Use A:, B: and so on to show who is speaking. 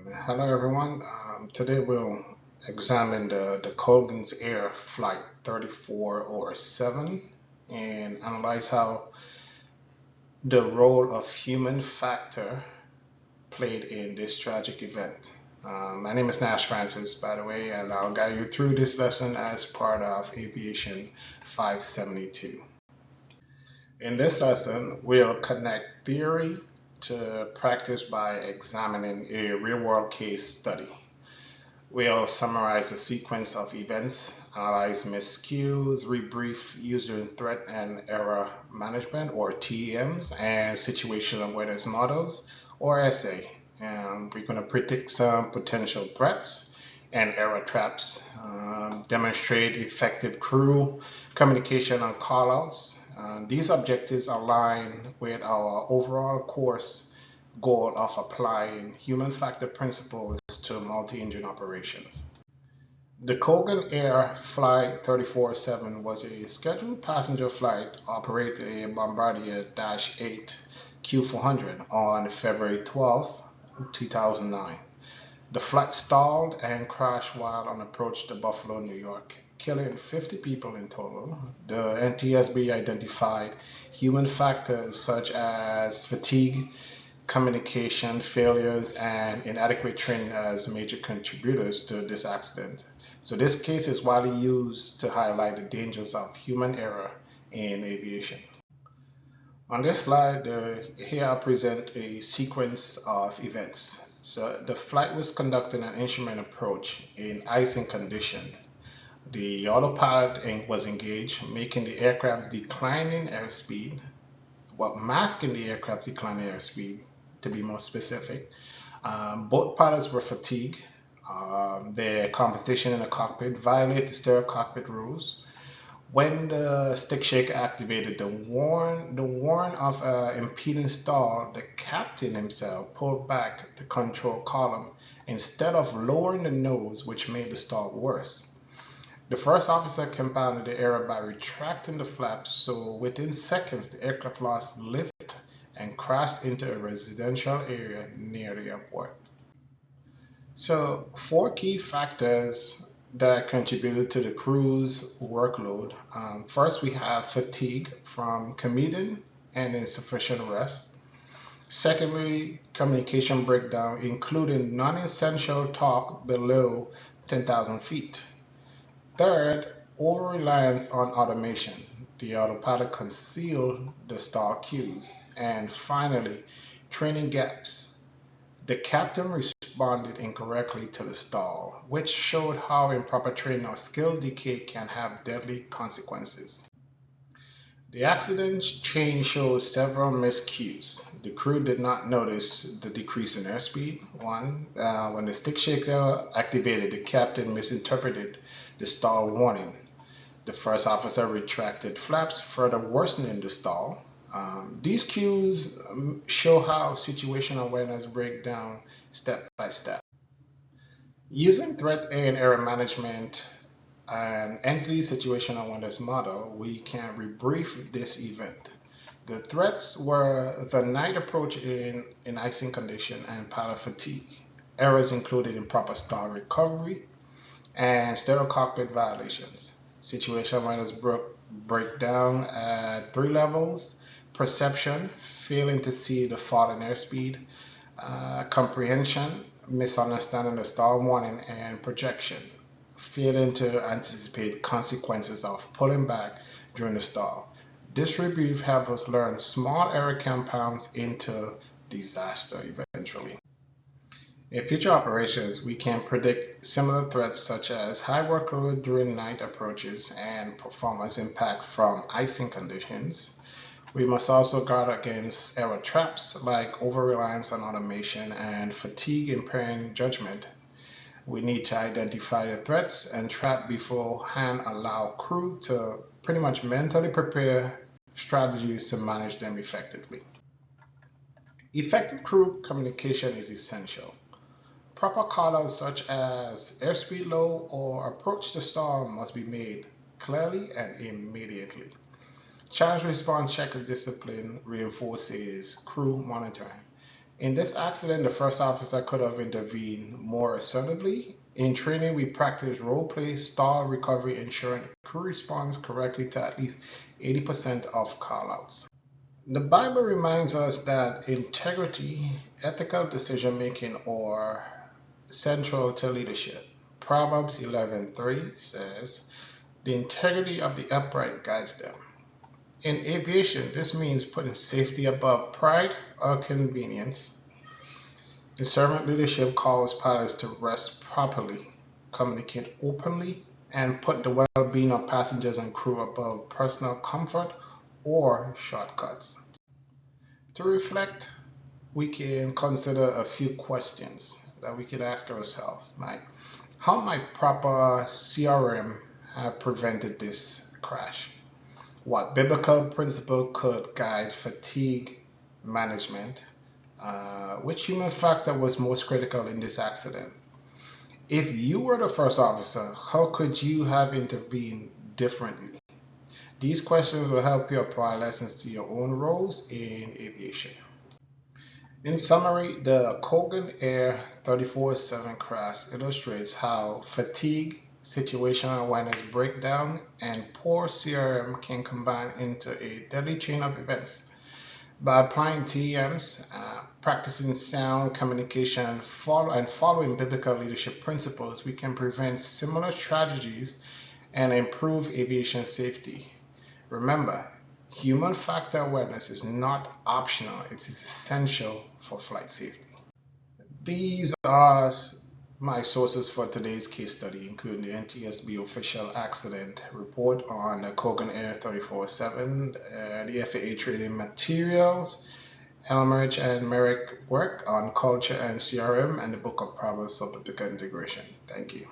A: Hello everyone. Today we'll examine the Colgan's Air Flight 3407 and analyze how the role of human factor played in this tragic event. My name is Nash Francis, by the way, and I'll guide you through this lesson as part of Aviation 572. In this lesson, we'll connect theory to practice by examining a real-world case study. We'll summarize the sequence of events, analyze miscues, rebrief user threat and error management or TEMs, and situational awareness models or SA. And we're going to predict some potential threats and error traps, demonstrate effective crew communication on callouts. These objectives align with our overall course goal of applying human factor principles to multi-engine operations. The Colgan Air Flight 3407 was a scheduled passenger flight operating a Bombardier Dash 8 Q400 on February 12, 2009. The flight stalled and crashed while on approach to Buffalo, New York, killing 50 people in total. The NTSB identified human factors such as fatigue, communication failures, and inadequate training as major contributors to this accident. So this case is widely used to highlight the dangers of human error in aviation. On this slide, here I present a sequence of events. So the flight was conducting an instrument approach in icing condition. The autopilot was engaged, making the aircraft declining airspeed, masking the aircraft's declining airspeed, to be more specific. Both pilots were fatigued. Their composition in the cockpit violated the stereo cockpit rules. When the stick shaker activated the warn of impeding stall, the captain himself pulled back the control column instead of lowering the nose, which made the stall worse. The first officer compounded the error by retracting the flaps, so within seconds the aircraft lost lift and crashed into a residential area near the airport. So 4 key factors that contributed to the crew's workload. First, we have fatigue from commuting and insufficient rest. Secondly, communication breakdown, including non-essential talk below 10,000 feet. Third, over-reliance on automation. The autopilot concealed the stall cues. And finally, training gaps. The captain responded incorrectly to the stall, which showed how improper training or skill decay can have deadly consequences. The accident chain shows several miscues. The crew did not notice the decrease in airspeed. When the stick shaker activated, the captain misinterpreted the stall warning. The first officer retracted flaps, further worsening the stall. These cues show how situational awareness breaks down step by step. Using threat and error management and Ensley's situational awareness model, we can rebrief this event. The threats were the night approach in icing condition and pilot fatigue. Errors included improper stall recovery and stereo cockpit violations. Situational awareness breakdown at 3 levels. Perception, failing to see the fall in airspeed. Comprehension, misunderstanding the stall warning. And projection, failing to anticipate consequences of pulling back during the stall. This rebrief helps us learn small error compounds into disaster eventually. In future operations, we can predict similar threats such as high workload during night approaches and performance impact from icing conditions. We must also guard against error traps like over-reliance on automation and fatigue impairing judgment. We need to identify the threats and trap beforehand, allow crew to pretty much mentally prepare strategies to manage them effectively. Effective crew communication is essential. Proper callouts such as airspeed low or approach to stall must be made clearly and immediately. Challenge response check discipline reinforces crew monitoring. In this accident, the first officer could have intervened more assertively. In training, we practice role play, stall recovery, ensuring the crew responds correctly to at least 80% of callouts. The Bible reminds us that integrity, ethical decision making are central to leadership. Proverbs 11:3 says, "The integrity of the upright guides them." In aviation, this means putting safety above pride or convenience. The servant leadership calls pilots to rest properly, communicate openly, and put the well-being of passengers and crew above personal comfort or shortcuts. To reflect, we can consider a few questions that we could ask ourselves, like how might proper CRM have prevented this crash? What biblical principle could guide fatigue management? Which human factor was most critical in this accident? If you were the first officer, how could you have intervened differently? These questions will help you apply lessons to your own roles in aviation. In summary, the Kogan Air 34-7 crash illustrates how fatigue, situational awareness breakdown, and poor CRM can combine into a deadly chain of events. By applying TEMs, practicing sound communication, and following biblical leadership principles, we can prevent similar tragedies and improve aviation safety. Remember, human factor awareness is not optional, it is essential for flight safety. These are my sources for today's case study, including the NTSB official accident report on the Kogan Air 34-7, the FAA training materials, Elmerich and Merrick work on culture and CRM, and the book of Proverbs of Biblical Integration. Thank you.